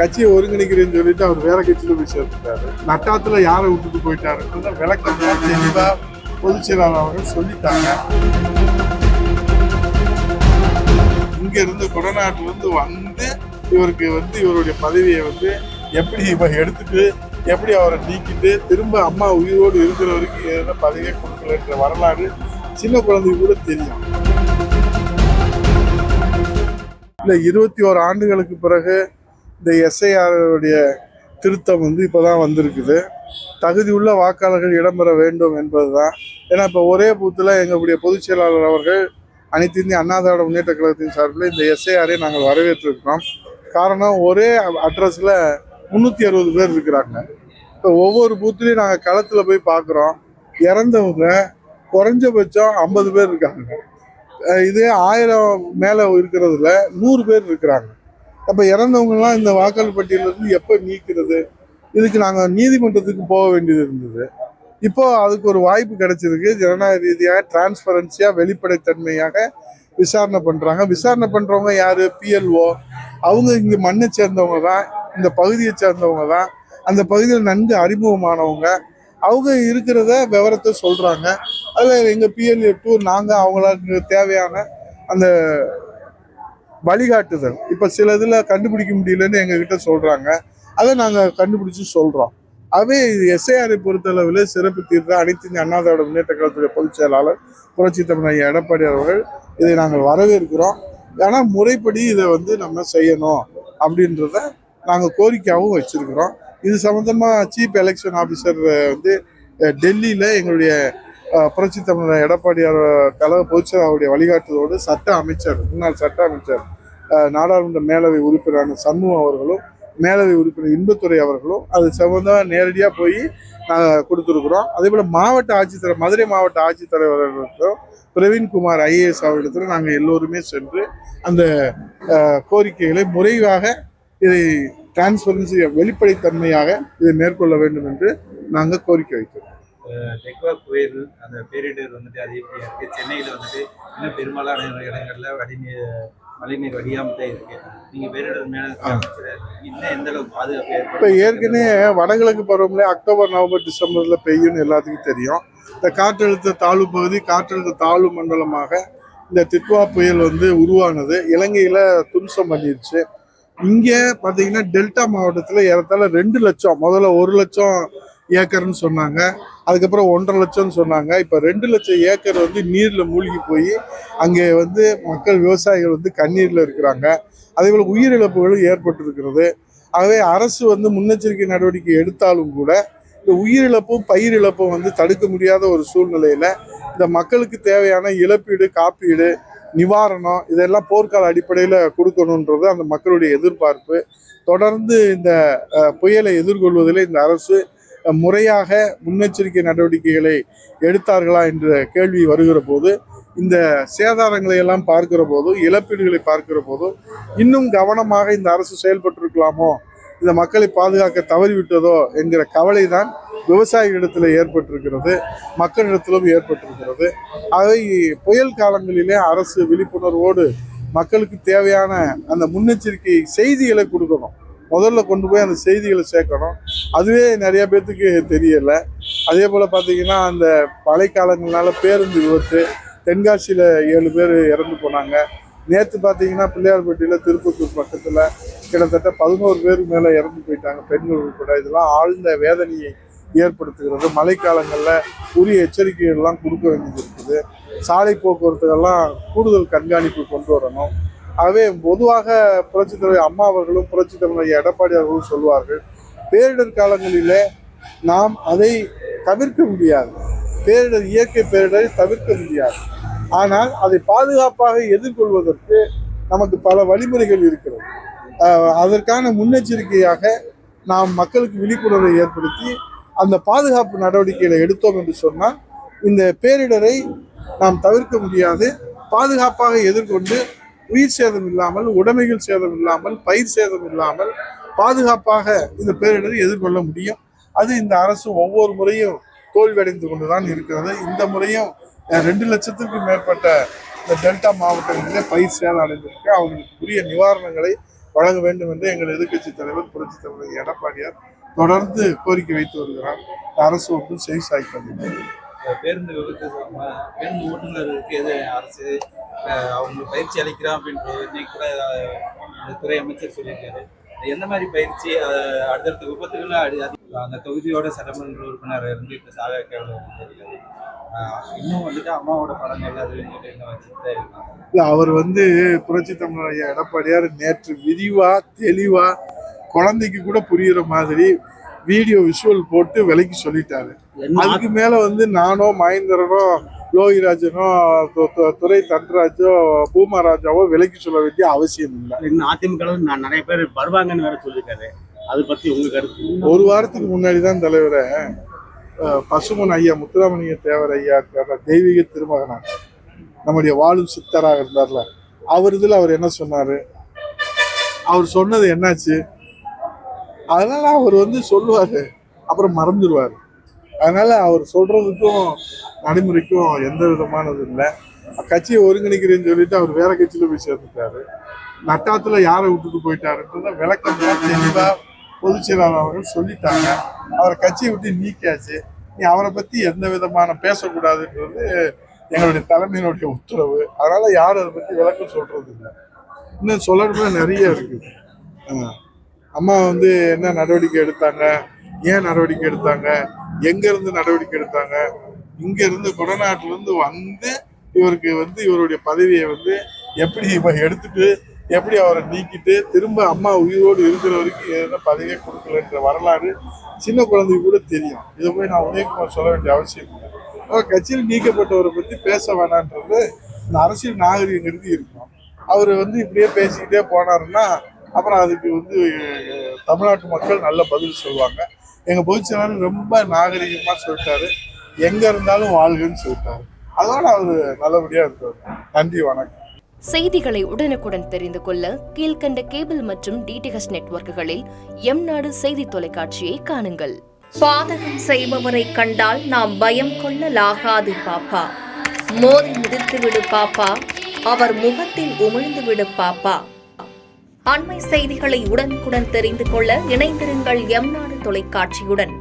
கட்சியை ஒருங்கிணைக்கிறேன்னு சொல்லிட்டு அவர் வேற கட்சியில போய் சேர்த்துட்டாரு. நட்டாத்துல யாரை விட்டுட்டு போயிட்டாருன்றத விளக்கமா தெளிவா பொதுச் செயலாளர் அவர்கள் சொல்லிட்டாங்க. இங்க இருந்து கொடநாட்டுல இருந்து வந்து இவருக்கு இவருடைய பதவியை எப்படி எடுத்துட்டு எப்படி அவரை நீக்கிட்டு திரும்ப அம்மா உயிரோடு இருக்கிற வரைக்கும் எந்த பதவியை கொடுக்கலன்ற வரலாறு சின்ன குழந்தைக்கு கூட தெரியும். இல்ல 21 ஆண்டுகளுக்கு பிறகு இந்த எஸ்ஐஆருடைய திருத்தம் இப்பதான் வந்திருக்குது. தகுதி உள்ள வாக்காளர்கள் இடம்பெற வேண்டும் என்பதுதான். ஏன்னா இப்ப ஒரே பூத்துல எங்களுடைய பொதுச் செயலாளர் அவர்கள் அனைத்து இந்திய அண்ணா திராவிட முன்னேற்ற கழகத்தின் சார்பில் இந்த எஸ்ஐஆரை நாங்கள் வரவேற்றிருக்கிறோம். காரணம், ஒரே அட்ரஸ்ல 360 பேர் இருக்கிறாங்க. இப்போ ஒவ்வொரு பூத்துலையும் நாங்கள் களத்தில் போய் பார்க்குறோம். இறந்தவங்க குறைஞ்சபட்சம் 50 பேர் இருக்காங்க. இதே 1000 மேலே இருக்கிறதுல 100 பேர் இருக்கிறாங்க. அப்போ இறந்தவங்கலாம் இந்த வாக்காளர் பட்டியலிருந்து எப்போ நீக்கிறது? இதுக்கு நாங்கள் நீதிமன்றத்துக்கு போக வேண்டியது இருந்தது. இப்போ அதுக்கு ஒரு வாய்ப்பு கிடைச்சிருக்கு. ஜனநாயக ரீதியாக டிரான்ஸ்பரன்சியாக வெளிப்படைத்தன்மையாக விசாரணை பண்ணுறாங்க. விசாரணை பண்ணுறவங்க யார்? PLO. அவங்க இங்கே மண்ணை சேர்ந்தவங்க தான், இந்த பகுதியை சேர்ந்தவங்க தான், அந்த பகுதியில் நன்கு அறிமுகமானவங்க. அவங்க இருக்கிறத விவரத்தை சொல்கிறாங்க. அதில் எங்கள் PLO நாங்கள் அவங்களுக்கு தேவையான அந்த வழிகாட்டுதல் இப்போ சில இதில் கண்டுபிடிக்க முடியலன்னு எங்ககிட்ட சொல்கிறாங்க. அதை நாங்கள் கண்டுபிடிச்சி சொல்கிறோம். அவே எஸ்ஐஆரை பொறுத்தளவில் சிறப்பு தீர்த்த அனைத்து இந்திய அண்ணா திராவிட முன்னேற்ற கழகத்துடைய பொதுச் செயலாளர் புரட்சி தமிழர் எடப்பாடி அவர்கள் இதை நாங்கள் வரவேற்கிறோம். ஆனால் முறைப்படி இதை நம்ம செய்யணும் அப்படின்றத நாங்கள் கோரிக்கையாகவும் வச்சிருக்கிறோம். இது சம்பந்தமாக சீஃப் எலெக்ஷன் ஆஃபீஸர் டெல்லியில் எங்களுடைய புரட்சி தமிழர் எடப்பாடி கழக பொதுச் செயலாளருடைய வழிகாட்டுதலோடு முன்னாள் சட்ட அமைச்சர் நாடாளுமன்ற மேலவை உறுப்பினரான சண்முகம் அவர்களும் மேலவை உறுப்பினர் இன்பத்துறை அவர்களும் அது சம்பந்தமாக நேரடியாக போய் நாங்கள் கொடுத்துருக்குறோம். அதே போல் மாவட்ட ஆட்சித்தலைவர் மதுரை மாவட்ட ஆட்சித்தலைவர்களுக்கும் பிரவீன்குமார் IAS அவர்களிடத்தில் நாங்கள் எல்லோருமே சென்று அந்த கோரிக்கைகளை முறையாக இதை டிரான்ஸ்பரன்சி வெளிப்படைத்தன்மையாக இதை மேற்கொள்ள வேண்டும் என்று நாங்கள் கோரிக்கை வைக்கிறோம். டெக்வா புயல் அந்த பேரிடர் அது எப்படி இருக்கு? சென்னையில் இன்னும் பெரும்பாலான இடங்கள்ல மழைநீர் வடியாமல் தான் இருக்கு. நீங்க பேரிடர் மேல இன்னும் எந்த அளவுக்கு பாதுகாப்பு? இப்போ ஏற்கனவே வடகிழக்கு பருவமழை அக்டோபர் நவம்பர் டிசம்பர்ல பெய்யும்னு எல்லாத்துக்கும் தெரியும். இந்த காற்றழுத்த தாழ்வு பகுதி காற்றழுத்த தாழ்வு மண்டலமாக இந்த டிட்வா புயல் உருவானது. இலங்கையில தும்சம் பண்ணிருச்சு. இங்கே பார்த்தீங்கன்னா டெல்டா மாவட்டத்தில் ஏறத்தாழ 2 லட்சம், முதல்ல 1 லட்சம் ஏக்கர்னு சொன்னாங்க, அதுக்கப்புறம் 1.5 லட்சம்னு சொன்னாங்க. இப்போ 2 லட்சம் ஏக்கர் நீரில் மூழ்கி போய் அங்கே மக்கள் விவசாயிகள் கண்ணீரில் இருக்கிறாங்க. அதே போல் உயிரிழப்புகளும் ஏற்பட்டிருக்கிறது. ஆகவே அரசு முன்னெச்சரிக்கை நடவடிக்கை எடுத்தாலும் கூட இந்த உயிரிழப்பும் பயிரிழப்பும் தடுக்க முடியாத ஒரு சூழ்நிலையில் இந்த மக்களுக்கு தேவையான இழப்பீடு, காப்பீடு, நிவாரணம் இதெல்லாம் போர்க்கால அடிப்படையில் கொடுக்கணுன்றது அந்த மக்களுடைய எதிர்பார்ப்பு. தொடர்ந்து இந்த புயலை எதிர்கொள்வதில் இந்த அரசு முறையாக முன்னெச்சரிக்கை நடவடிக்கைகளை எடுத்தார்களா என்ற கேள்வி வருகிற போது, இந்த சேதாரங்களை எல்லாம் பார்க்கிற போதும், இழப்பீடுகளை பார்க்கிற போதும் இன்னும் கவனமாக இந்த அரசு செயல்பட்டிருக்கலாமோ, இந்த மக்களை பாதுகாக்க தவறிவிட்டதோ என்கிற கவலை தான் விவசாயிகளிடத்தில் ஏற்பட்டிருக்கிறது, மக்களிடத்திலும் ஏற்பட்டிருக்கிறது. ஆகவே புயல் காலங்களிலே அரசு விழிப்புணர்வோடு மக்களுக்கு தேவையான அந்த முன்னெச்சரிக்கை செய்திகளை கொடுக்கணும். முதல்ல கொண்டு போய் அந்த செய்திகளை சேர்க்கணும். அதுவே நிறைய பேர்த்துக்கு தெரியலை. அதே போல் பார்த்தீங்கன்னா அந்த மழைக்காலங்களால பேருந்து விபத்து, தென்காசியில் 7 பேர் இறந்து போனாங்க. நேற்று பார்த்தீங்கன்னா பிள்ளையார்பட்டியில் திருப்பத்தூர் பக்கத்தில் கிட்டத்தட்ட 11 பேருக்கு மேலே இறந்து போயிட்டாங்க, பெண்கள் உட்பட. இதெல்லாம் ஆழ்ந்த வேதனையை ஏற்படுத்துகிறது. மழைக்காலங்களில் உரிய எச்சரிக்கைகள்லாம் கொடுக்க வேண்டியது இருக்குது. சாலை போக்குவரத்துகள்லாம் கூடுதல் கண்காணிப்பு கொண்டு வரணும். ஆகவே பொதுவாக புரட்சித் தலைவர் அம்மா அவர்களும் புரட்சித் தலைவர் எடப்பாடி அவர்களும் சொல்வார்கள், பேரிடர் காலங்களிலே நாம் அதை தவிர்க்க முடியாது. பேரிடர், இயற்கை பேரிடரை தவிர்க்க முடியாது. ஆனால் அதை பாதுகாப்பாக எதிர்கொள்வதற்கு நமக்கு பல வழிமுறைகள் இருக்கிறது. அதற்கான முன்னெச்சரிக்கையாக நாம் மக்களுக்கு விழிப்புணர்வை ஏற்படுத்தி அந்த பாதுகாப்பு நடவடிக்கைகளை எடுத்தோம் என்று சொன்னால் இந்த பேரிடரை நாம் தவிர்க்க முடியாது. பாதுகாப்பாக எதிர்கொண்டு உயிர் சேதம் இல்லாமல், உடைமைகள் சேதம் இல்லாமல், பயிர் சேதம் இல்லாமல் பாதுகாப்பாக இந்த பேரிடரை எதிர்கொள்ள முடியும். அது இந்த அரசு ஒவ்வொரு முறையும் தோல்வியடைந்து கொண்டுதான் இருக்கிறது. இந்த முறையும் 2 லட்சத்திற்கும் மேற்பட்ட இந்த டெல்டா மாவட்டங்களிலே பயிர் சேதம் அடைந்திருக்கு. அவங்களுக்கு உரிய நிவாரணங்களை வழங்க வேண்டும் என்று எங்கள் எதிர்க்கட்சி தலைவர் புரட்சித் தலைவர் எடப்பாடியார் தொடர்ந்து கோரிக்கை வைத்து வருகிறார். அரசு ஒன்றும் செவி சாய்ப்பதில்லை. பேருந்து விபத்து பேருந்து ஓட்டுநருக்கு எது அரசு அவங்களுக்கு பயிற்சி அளிக்கிறோம் அப்படின்றது இன்னைக்கு கூட அந்த துறை அமைச்சர் சொல்லியிருக்காரு. எந்த மாதிரி பயிற்சி அடுத்தடுத்த விபத்துகள் அந்த தொகுதியோட சட்டமன்ற உறுப்பினர் இருந்து இப்போ சாதனை இன்னும் வந்துட்டு அம்மாவோட படங்கள் அது என்ன வச்சுட்டு இருக்காங்க. இல்லை, அவர் புரட்சி தமிழர் ஐயா எடப்பாடியார் நேற்று விரிவா தெளிவா குழந்தைக்கு கூட புரியுற மாதிரி வீடியோ விஷுவல் போட்டு விலைக்கு சொல்லிட்டாரு. அதுக்கு மேல நானோ மகேந்திரனோ லோகிராஜனோ துரை தன்ராஜோ பூமாராஜாவோ விலைக்கு சொல்ல வேண்டிய அவசியம் இல்லை. அதிமுக நிறைய பேர் வருவாங்கன்னு வேற சொல்லியிருக்காரு. அதை பத்தி உங்க கருத்து? ஒரு வாரத்துக்கு முன்னாடி தான் தலைவரை பசுமன் ஐயா முத்துராமலிங்க தேவர் ஐயா தெய்வீக திருமகனார் நம்முடைய வாழும் சித்தராக இருந்தார்ல, அவர் என்ன சொன்னாரு, அவர் சொன்னது என்னாச்சு? அதனால அவர் சொல்லுவாரு, அப்புறம் மறந்துடுவார். அதனால அவர் சொல்றதுக்கும் நடைமுறைக்கும் எந்த விதமானது இல்லை. கட்சியை ஒருங்கிணைக்கிறேன்னு சொல்லிட்டு அவர் வேற கட்சியில போய் சேர்ந்துட்டாரு. நட்டாத்துல யாரை விட்டுட்டு போயிட்டாருன்றத விளக்கம் தெளிவா பொதுச் செயலாளர் அவர்கள் சொல்லிட்டாங்க. அவரை கட்சியை விட்டு நீக்கியாச்சு. நீ அவரை பத்தி எந்த விதமான பேசக்கூடாதுன்றது எங்களுடைய தலைமையினுடைய உத்தரவு. அதனால யாரும் அதை பத்தி விளக்கம் சொல்றது இல்லை. இன்னும் சொல்லணும்னா நிறைய இருக்குது. அம்மா என்ன நடவடிக்கை எடுத்தாங்க, ஏன் நடவடிக்கை எடுத்தாங்க, எங்க இருந்து நடவடிக்கை எடுத்தாங்க, இங்க இருந்து கொடநாட்டுல இருந்து இவருக்கு இவருடைய பதவியை எப்படி எடுத்துட்டு எப்படி அவரை நீக்கிட்டு திரும்ப அம்மா உயிரோடு இருக்கிற வரைக்கும் எதுனா பதவியே கொடுக்கலன்ற வரலாறு சின்ன குழந்தைக்கு கூட தெரியும். இதை போய் நான் உதயகுமார் சொல்ல வேண்டிய அவசியம் இல்லை. கட்சியில் நீக்கப்பட்டவரை பத்தி பேச வேணான்றது இந்த அரசியல் நாகரிகங்கிறது இருக்கும். அவர் இப்படியே பேசிக்கிட்டே போனாருன்னா அப்புறம் அதுக்கு தமிழ்நாட்டு மக்கள் நல்ல பதில் சொல்லுவாங்க. எங்க பொதுச் செயலாளர் ரொம்ப நாகரிகமா சொல்லிட்டாரு, எங்க இருந்தாலும் வாழ்கன்னு சொல்லிட்டாரு. அதோட அவரு நல்லபடியா இருக்காரு. நன்றி, வணக்கம். செய்திகளை உடனுக்குடன் தெரிந்து கொள்ள கீழ்கண்ட கேபிள் மற்றும் டிடிஹெச் நெட்வொர்க்குகளில் எம்நாடு செய்தி தொலைக்காட்சியை காணுங்கள். பாதகம் செய்பவரை கண்டால் நாம் பயம் கொள்ளலாகாது பாப்பா. மோதி மிதித்து விடு பாப்பா, அவர் முகத்தில் உமிழ்ந்து விடு பாப்பா. அண்மை செய்திகளை உடனுக்குடன் தெரிந்து கொள்ள இணைந்திருங்கள் எம்நாடு தொலைக்காட்சியுடன்.